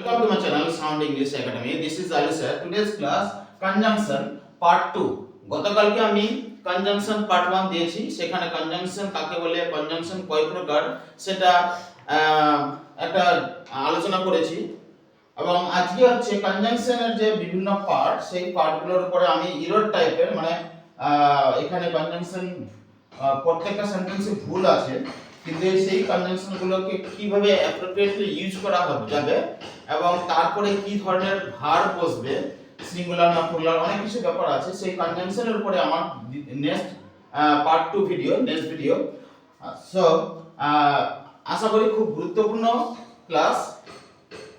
Welcome to my channel Sound English Academy. This is Ali sir. Today's class conjunction part 2. গতকালকে আমি conjunction part 1 দিয়েছি। সেখানে conjunction কাকে বলে, conjunction কয় প্রকার সেটা একটা আলোচনা করেছি। এবং আজকে হচ্ছে conjunction এর যে বিভিন্ন পার্ট, সেই পার্টগুলোর উপরে আমি ইরর টাইপের মানে এখানে conjunction প্রত্যেকটা সেন্টেন্সে ভুল আছে, কিন্তু সেই কনজাংশন গুলোকে কিভাবে অ্যাপ্রোপ্রিয়েটলি ইউজ করা যাবে এবং তারপরে কি ধরনের ভার্ব বসবে, সিঙ্গুলার না প্লুরাল, অনেক কিছু ব্যাপার আছে। সেই কনজাংশনের উপরে আমার next part 2 video, next video. So আশা করি খুব গুরুত্বপূর্ণ ক্লাস।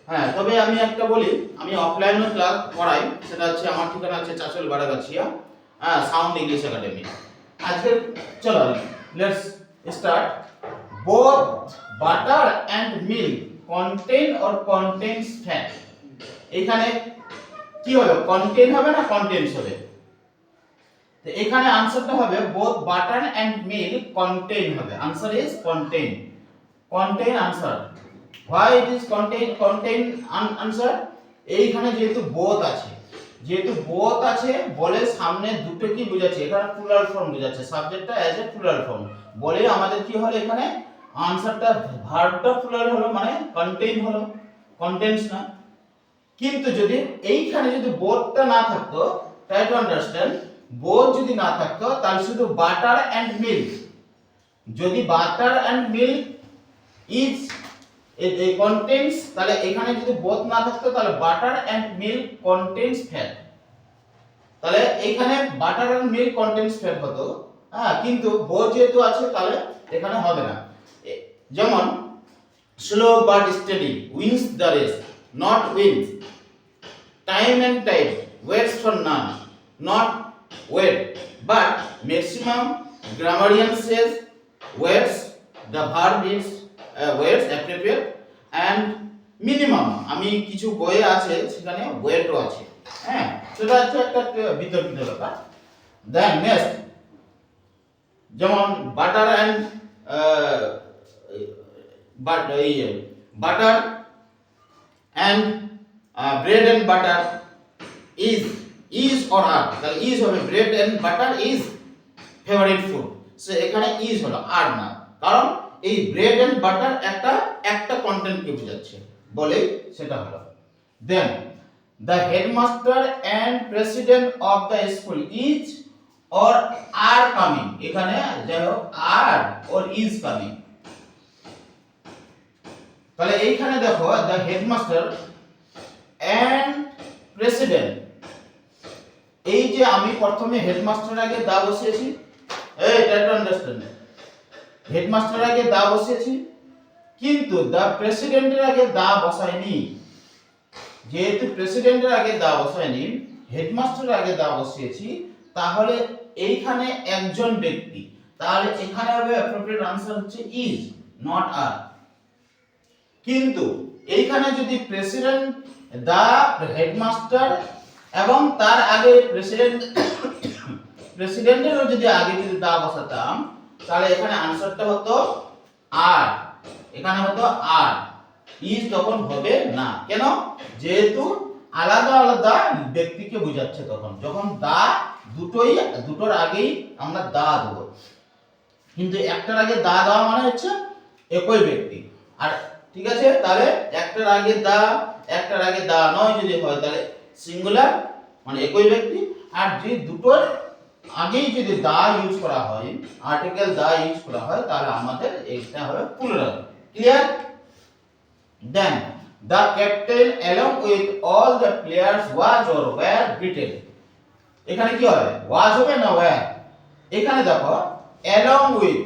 হ্যাঁ, তবে আমি একটা বলি, আমি অফলাইনে ক্লাস পড়াই, সেটা হচ্ছে আমার ঠিকানা আছে চাচল বারাগাছিয়া, সাউন্ড ইংলিশ একাডেমি। আজকে চলো let's start. Both butter and milk contain or contains fat. এখানে কি হবে, contain হবে না contains হবে? তো এখানে आंसरটা হবে both butter and milk contain হবে। Answer is contain। contain answer। why it is contain answer? এইখানে যেহেতু both আছে, বলে সামনে দুটো কি বোঝাচ্ছে, এখানে প্লুরাল ফর্ম বোঝাচ্ছে, সাবজেক্টটা অ্যাজ এ প্লুরাল ফর্ম, বলে আমাদের কি হলো এখানে আনসারটা ভার্বটা প্লুরাল হলো, মানে কন্টেইন হলো, কন্টেন্টস না। কিন্তু যদি এইখানে যদি বোথটা না থাকতো, ট্রাই টু আন্ডারস্ট্যান্ড, বোথ যদি না থাকতো তাহলে শুধু বাটার এন্ড মিল্ক, যদি butter and milk is contains, তাহলে এখানে যদি বোথ না থাকতো তাহলে butter and milk contains fat, তাহলে এখানে butter and milk contains fat হতো। কিন্তু বোথ যেহেতু আছে তাহলে এখানে হবে না। যেমন slow but steady wins the race, not wins, time and tide waits for none, not wait, but maximum grammarian says waits, the verb is waits appropriate, and minimum, আমি কিছু বইয়ে আছে সেখানে ওয়েটও আছে। হ্যাঁ, সেটা হচ্ছে একটা বিতর্কিত ব্যাপার। দেন নেক্সট, যেমন butter and butter and bread and butter is or are, তাহলে is হবে bread and butter is favorite food, so এখানে is হলো, আর না, কারণ এই bread and butter একটা কন্টেন্ট কে বোঝাচ্ছে বলে সেটা হলো। দেন the headmaster and president of the school is or are coming, এখানে যাই হোক are or is coming, তাহলে এইখানে দেখো the headmaster and president, এই যে আমি প্রথমে হেডমাস্টার আগে দা বসিয়েছি, এই ট্রাই টু আন্ডারস্ট্যান্ড, হেডমাস্টার আগে দা বসিয়েছি, কিন্তু দা প্রেসিডেন্টের আগে দা বসাইনি। যেহেতু প্রেসিডেন্টের আগে দা বসাইনি, হেডমাস্টারের আগে দা বসিয়েছি, তাহলে এইখানে একজন ব্যক্তি, তাহলে এখানে হবে অ্যাপ্রোপ্রিয়েট আনসার হচ্ছে ইজ, নট আর। কিন্তু এইখানে যদি প্রেসিডেন্ট, দা হেডমাস্টার এবং তার আগে প্রেসিডেন্টেরও যদি আগে যদি দা বসাতাম, তাহলে এখানে আনসারটা হতো আর, এখানে হতো আর, ইজ তখন হবে না। কেন? যেহেতু আলাদা আলাদা ব্যক্তিকে বোঝাচ্ছে, তখন যখন দা দুটোর আগেই আমরা দা দেব, কিন্তু একটার আগে দা দেওয়া মানে হচ্ছে একই ব্যক্তি। আর ঠিক আছে, তাহলে একটার আগে দা নয় যদি হয় তাহলে সিঙ্গুলার মানে একই ব্যক্তি, আর যে দুটোর আগেই যদি দা ইউজ করা হয়, আর্টিকেল দা ইউজ করা হয়, তাহলে আমাদের এটা হবে plural. Clear? Then the captain along with all the players was or were beaten, এখানে কি হবে, was হবে না were? এখানে দেখো along with,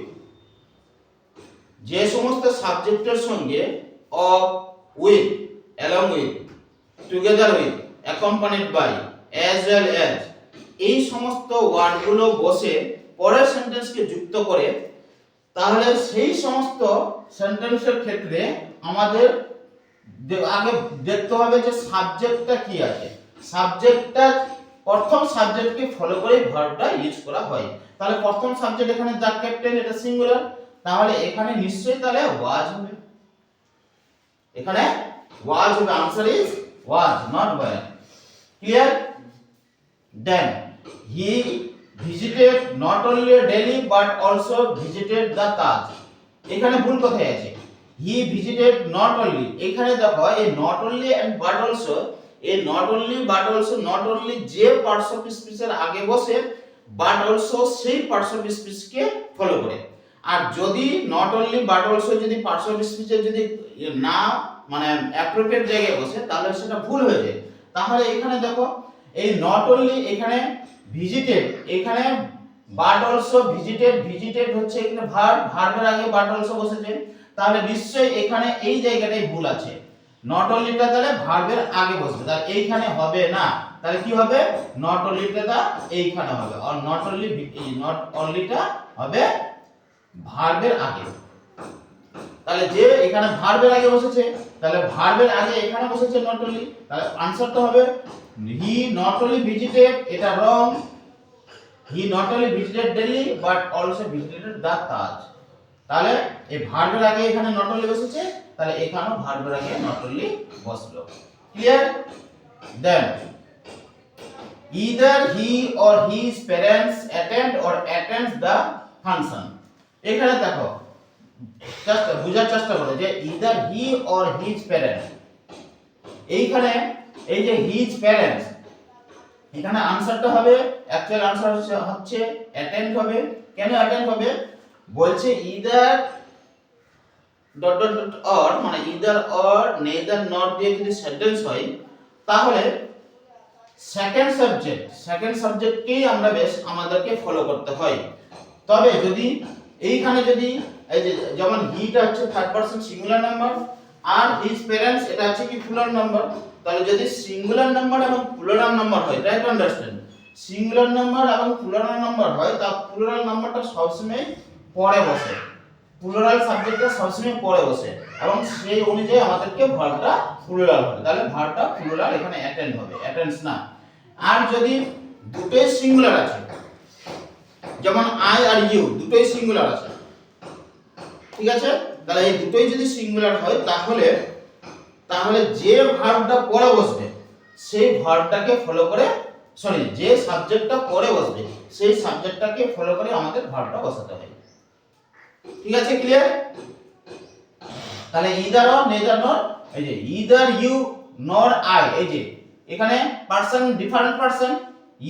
যে সমস্ত সাবজেক্টের সঙ্গে of, with, along with, together with, accompanied by, as well as, এই সমস্ত ওয়ার্ডগুলো বসে পরের সেন্টেন্সকে যুক্ত করে, তাহলে সেই সমস্ত সেন্টেন্সের ক্ষেত্রে আমাদের আগে দেখতে হবে যে সাবজেক্টটা কি আছে। সাবজেক্টটা প্রথম সাবজেক্টকে ফলো করে ভার্বটা ইউজ করা হয়। তাহলে প্রথম সাবজেক্ট এখানে দ্য ক্যাপ্টেন, এটা সিঙ্গুলার, তাহলে এখানে নিশ্চয়ই তাহলে ওয়াজ হবে, এখানে was হবে, answer is was, not were. Clear? Then he visited not only Delhi but also visited the Taj. এখানে ভুল কোথায় আছে? He visited not only, এখানে দেখো এই not only and but also, এই not only but also, not only যে parts of speech এর আগে বসে but also সেই parts of speech K follow করে। আর যদি not only but also যদি পার্টস অফ স্পিচ এর যদি না মানে অ্যাপ্রোপ্রিয়েট জায়গায় বসে তাহলে সেটা ভুল হয়ে যায়। তাহলে এখানে দেখো এই not only এখানে visited, এখানে but also visited, visited হচ্ছে এখানে ভার্ব, ভার্বের আগে but also বসেছে, তাহলে নিশ্চয়ই এখানে এই জায়গাটাই ভুল আছে। not only টা তাহলে ভার্বের আগে বসবে, তাহলে এইখানে হবে না, তাহলে কি হবে not only টা এইখানে হবে, আর not only টা হবে ভার্বের আগে। তাহলে যে এখানে ভার্বের আগে বসেছে, তাহলে ভার্বের আগে এখানে বসেছে not only, তাহলে আনসারটা হবে he not only visited, এটা রং, he not only visited Delhi but also visited the Taj। তাহলে এই ভার্বের আগে এখানে not only বসেছে, তাহলে এখানেও ভার্বের আগে not only বসলো। Clear? Then either he or his parents attend or attends the function। এখানে দেখো জাস্ট বুঝার চেষ্টা করো যে either he or his parents, এইখানে এই যে his parents, এখানে আনসারটা হবে, অ্যাকচুয়াল আনসার হচ্ছে অ্যাটেন্ড হবে। কেন অ্যাটেন্ড হবে? বলছে either dot dot dot or, মানে either or neither nor দিয়ে যদি সেন্টেন্স হয় তাহলে সেকেন্ড সাবজেক্টকেই আমরা বেশ আমাদেরকে ফলো করতে হয়। তবে যদি এইখানে যদি এই যে যেমন হিটা হচ্ছে থার্ড পারসন সিঙ্গুলার নাম্বার আর হিজ প্যারেন্টস এটা হচ্ছে কি প্লুরাল নাম্বার, তাহলে যদি সিঙ্গুলার নাম্বার এবং প্লুরাল নাম্বার হয়, try to understand, singular number এবং প্লুরাল নাম্বার হয় তা প্লুরাল নাম্বারটা সবসময় পরে বসে, প্লুরাল সাবজেক্টটা সবসময় পরে বসে এবং সেই অনুযায়ী আমাদেরকে ভার্বটা প্লুরাল হবে, তাহলে ভার্বটা প্লুরাল এখানে অ্যাটেন্ড হবে, অ্যাটেন্ডস না। আর যদি দুটোই সিঙ্গুলার আছে, যেমন আই আর ইউ দুটোই সিঙ্গুলার আছে, ঠিক আছে, তাহলে এই দুটোই যদি সিঙ্গুলার হয় তাহলে যে ভার্বটা পরে বসবে সেই ভার্বটাকে ফলো করে, সরি যে সাবজেক্টটা পরে বসবে সেই সাবজেক্টটাকে ফলো করে আমাদের ভার্বটা বসাতে হয়। ঠিক আছে? ক্লিয়ার? তাহলে ইদার অর নেদার নর, এই যে ইদার ইউ নর আই, এই যে এখানে person different person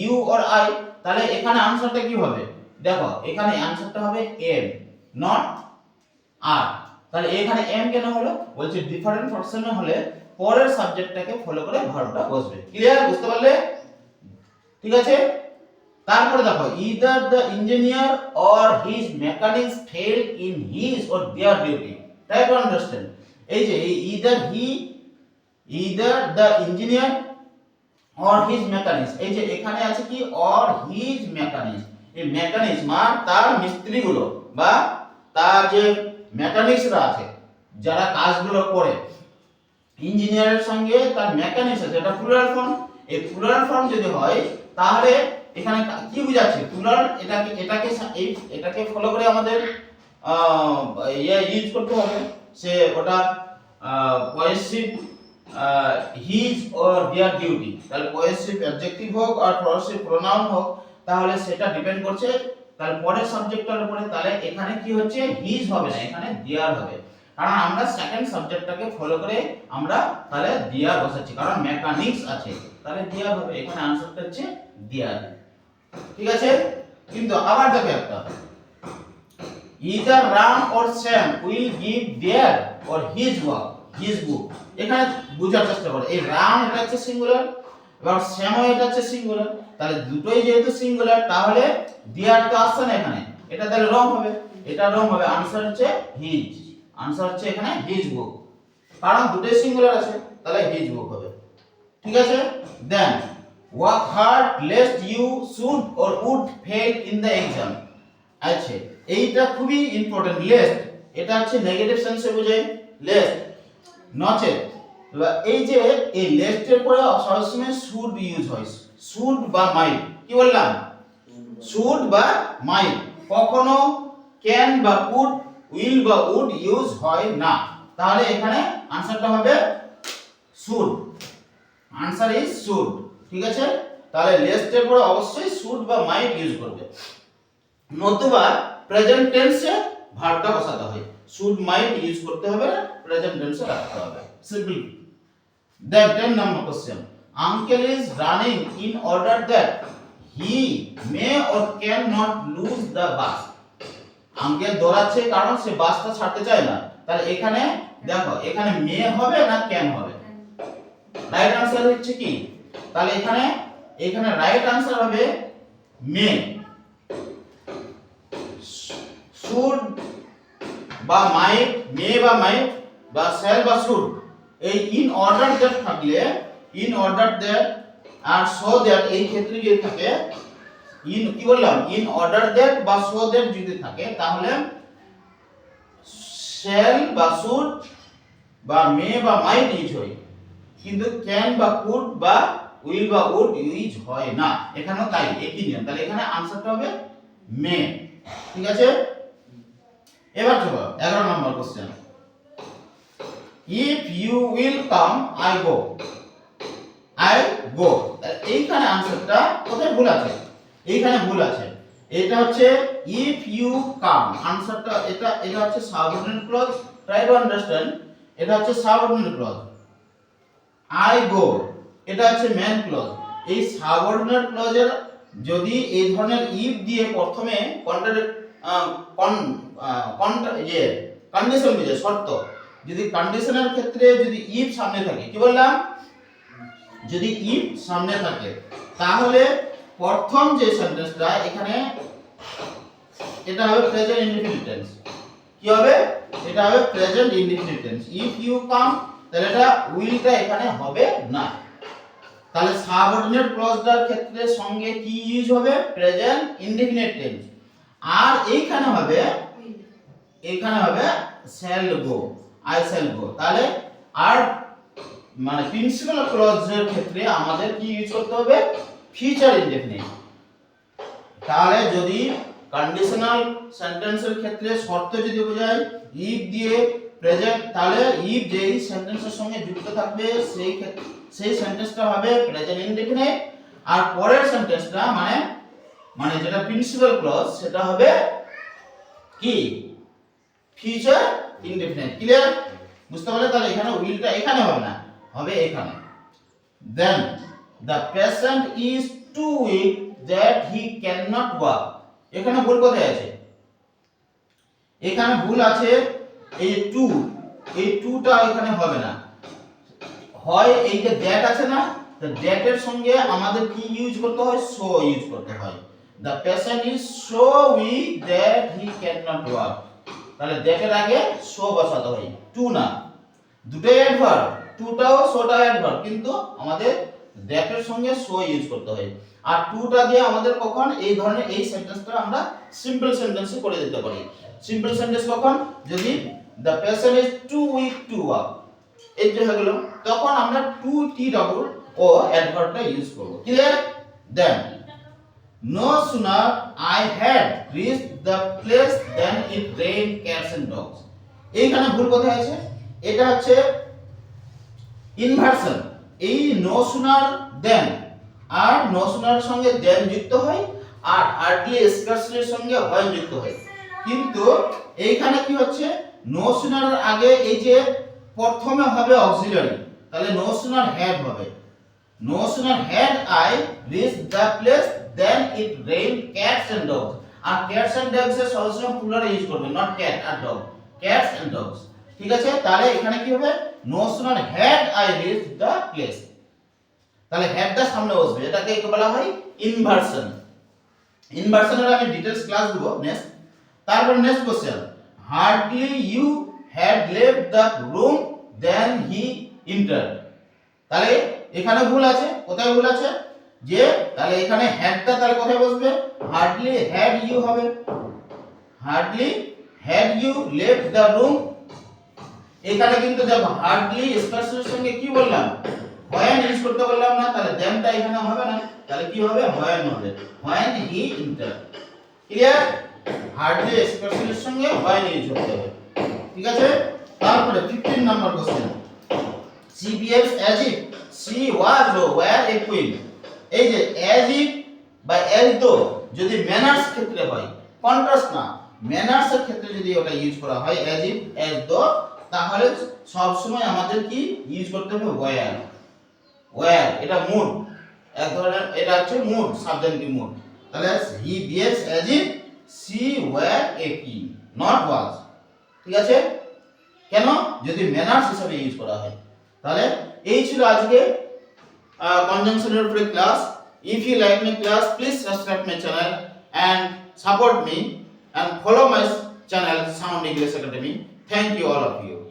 you or I, তাহলে এখানে আনসারটা কি হবে? দেখো এখানে আনসারটা হবে এম নট আর, তাহলে এখানে এম কেন হলো? বলছে ডিফারেন্ট পারসনে হলে পরের সাবজেক্টটাকে ফলো করে ভার্বটা বসবে। ক্লিয়ার? বুঝতে পারলে? ঠিক আছে। তারপরে দেখো either the engineer or his mechanics failed in his or their duty, try to understand। এই যে either the engineer or his mechanics, এই যে এখানে আছে কি or his mechanics, এই মেকানিক্স মানে তার মিস্ত্রিগুলো বা তার যে মেকানিক্সরা আছে যারা কাজগুলো করে, ইঞ্জিনিয়ারের সঙ্গে তার মেকানিক্স আছে, এটা প্লুরাল ফর্ম। এই প্লুরাল ফর্ম যদি হয় তাহলে এখানে কি বোঝাচ্ছে? প্লুরাল এটাকে ফলো করে আমাদের ইউজ করতে হবে, সে ওটা possessive his or their duty, তাহলে পজেসিভ অ্যাডজেক্টিভ হোক আর পজেসিভ প্রোনাউন হোক তাহলে সেটা ডিপেন্ড করছে তাহলে পরের সাবজেক্টটার উপরে। তাহলে এখানে কি হচ্ছে? হিজ হবে না, এখানে देयर হবে, কারণ আমরা সেকেন্ড সাবজেক্টটাকে ফলো করে আমরা তাহলে देयर বসাচ্ছি, কারণ মেকানিক্স আছে, তাহলে देयर হবে, এখানে আনসারটা হচ্ছে देयर। ঠিক আছে? কিন্তু আবার দেখো একটা either Ram or Sam will give their or his work his book, এখানে বোঝার চেষ্টা করো, এই রাম এটা হচ্ছে সিঙ্গুলার এবং শ্যাম এটা হচ্ছে সিঙ্গুলার, তাহলে দুটোই যেহেতু সিঙ্গুলার তাহলে দেয়ার তো আসছে না এখানে, এটা তাহলে রং হবে, এটা রং হবে, আনসার হচ্ছে হিজ, আনসার হচ্ছে এখানে হিজ বুক, কারণ দুটোই সিঙ্গুলার আছে তাহলে হিজ বুক হবে। ঠিক আছে? দেন work hard lest you should or would fail in the exam। আচ্ছা এইটা খুবই ইম্পর্টেন্ট, লেস্ট এটা হচ্ছে নেগেটিভ সেন্সে বোঝায়, লেস্ট নচেত, এই যে এই লেস্টের পরে সবসময় শুড ইউজ হয়, শুড বা মাইট, কি বললাম? শুড বা মাইট, কখনো ক্যান বা কুড, উইল বা উড ইউজ হয় না, তাহলে এখানে আনসারটা হবে শুড, আনসার ইজ শুড। ঠিক আছে, তাহলে লেস্ট এর পরে অবশ্যই শুড বা মাইট ইউজ করবে, নতুবা প্রেজেন্ট টেন্সে ভার্বটা বসাতে হয়, শুড মাইট ইউজ করতে হবে, প্রেজেন্ট টেন্সে রাখতে হবে, simple. Then 10 number question, uncle is running in order that he may or can not lose the bus. Uncle দৌড়াচ্ছে কারণ সে বাসটা ছাড়তে চায় না। তাহলে এখানে দেখো, এখানে মে হবে না ক্যান হবে? রাইট আনসার হচ্ছে কি? তাহলে এখানে রাইট আনসার হবে মে। শুড বা মাইট, মে বা মাইট বা শ্যাল বা শুড, এই ইন অর্ডার দ্যাট থাকলে, ইন অর্ডার দ্যাট আর সো দ্যাট এই ক্ষেত্রে যদি থাকে, ইন কি বললাম, ইন অর্ডার দ্যাট বা সো দ্যাট যদি থাকে তাহলে শ্যাল বা শুড বা মে বা মাইট ইউজ হয়, কিন্তু ক্যান বা কুড বা উইল বা উড ইউজ হয় না। এখানেও তাই, একই নিয়ম। তাহলে এখানে আনসারটা হবে মে। ঠিক আছে, এবার চলো 11 নম্বর question, if you will come I go, I go. এইখানে আনসারটা কোথায় ভুল আছে? এইখানে ভুল আছে। এটা হচ্ছে ইফ ইউ কাম, আনসারটা এটা হচ্ছে subordinate clause, try to understand. এটা হচ্ছে সাবঅর্ডিনেট ক্লজ। আই গো এটা হচ্ছে মেন ক্লজ। এই সাবঅর্ডিনেট ক্লজের যদি এই ধরনের ইফ দিয়ে প্রথমে কন্ডিশন বুঝে শর্ত, যদি কন্ডিশনের ক্ষেত্রে যদি ইফ সামনে থাকে, কি বললাম, যদি ইফ সামনে থাকে তাহলে প্রথম যে সেন্টেন্সটা এখানে এটা হবে প্রেজেন্ট ইনডিফিনিট টেন্স। কি হবে? এটা হবে present indefinite tense. If you come, তাহলে এটা উইলটা এখানে হবে না। তাহলে সাবঅর্ডিনেট ক্লজটার ক্ষেত্রে সঙ্গে কি ইউজ হবে? Present indefinite tense. আর এইখানে হবে shall go, I shall go. তাহলে আর মানে প্রিন্সিপাল ক্লজের ক্ষেত্রে আমাদের কি ইউজ করতে হবে? Future indefinite. তাহলে যদি কন্ডিশনাল সেন্টেন্সের ক্ষেত্রে শর্ত যদি বোঝায় ইফ দিয়ে প্রেজেন্ট, তাহলে ইফ যেই সেন্টেন্সের সঙ্গে যুক্ত থাকবে সেই সেন্টেন্সটা হবে প্রেজেন্ট ইনডেফিনিট, আর পরের সেন্টেন্সটা মানে যেটা প্রিন্সিপাল ক্লজ সেটা হবে কি? Future indefinite. ক্লিয়ার? বুঝতে পারলে? তাহলে এখানে উইলটা এখানে হবে না, হবে এখানে। দেন the patient is too weak that he cannot walk. এখানে ভুল কোথায় আছে? এখানে ভুল আছে এই টু, এই টুটা এখানে হবে না, হয় এই যে দ্যাট আছে না, তো দ্যাট এর সঙ্গে আমাদের কি ইউজ করতে হয়? সো ইউজ করতে হয়। the patient is so weak that he cannot walk, তাহলে দ্যাট এর আগে সো বসাতে হয়, টু না। দুটোই অ্যাডভার্ব, টুটাও সোটাও অ্যাডভার্ব, কিন্তু আমাদের দ্যাট এর সঙ্গে সো ইউজ করতে হয়। আর টুটা দিয়ে আমাদের কখন এই ধরনের এই সেন্টেন্সটা আমরা সিম্পল সেন্টেন্সে করে দিতে পারি। সিম্পল সেন্টেন্স কখন? যদি the patient is too weak to walk, এই যে হয়ে গেল, তখন আমরা টু টি ডাবল ও অ্যাডভার্বটা ইউজ করব। Clear? Then no sooner I had reached the place than it rained cats and dogs. এইখানে ভুল কোথায় আছে? এটা হচ্ছে ইনভার্সন। এই no sooner than আর no sooner এর সঙ্গে than যুক্ত হয়, আর hardly scarcely এর সঙ্গে হয় যুক্ত হয়। কিন্তু এইখানে কি হচ্ছে? no sooner এর আগে এই যে প্রথমে হবে অক্সিলারি, তাহলে no sooner had হবে। no sooner had I reached the place then it rained cats and dogs, R cats and dogs এর সবসময় প্লুরাল ইউজ করবে, নট ক্যাট আর ডগ, cats and dogs। ঠিক আছে, তাহলে এখানে কি হবে? no sooner had I reached the place, তাহলে had টা সামনে বসবে, এটাকে কি বলা হয়? ইনভার্সন। ইনভার্সনের আমি ডিটেইলস ক্লাস দেব নেক্সট। তারপর next question, hardly you had left the room then he entered। তাহলে এখানে ভুল আছে, কোথায় ভুল আছে? যে তাহলে এখানে হ্যাডটা তাহলে কোথায় বসবে? হার্ডলি হ্যাড ইউ হবে, hardly had you left the room. এখানে কিন্তু দেখো হার্ডলি স্পেশালের সঙ্গে কি বললাম? হোয়েন ইউজ করতে বললাম না, তাহলে দেনটা এখানে হবে না, তাহলে কি হবে? হোয়েন হবে, when he enter. Clear? Hardly স্পেশালের সঙ্গে হোয়েন ইউজ করতে হবে। ঠিক আছে, তারপরে 15 number question, she behaves as if she was or were a queen এই যে as if বা as though যদি ম্যানার্স ক্ষেত্রে হয় কন্ট্রাস্ট না ম্যানার্স এর ক্ষেত্রে যদি ওটা ইউজ করা হয় as if as though তাহলে সব সময় আমাদের কি ইউজ করতে হবে where এটা মুড এক ধরনের এটা হচ্ছে মুড সাবজেক্টিভ মুড তাহলে he behaves as if she were a queen not was ঠিক আছে কেন যদি ম্যানার্স হিসেবে ইউজ করা হয় তাহলে এই ছিল আজকে কনজাংশনের উপরে class if you like my class please subscribe my channel and support me and follow my channel Sound English Academy. Thank you all of you.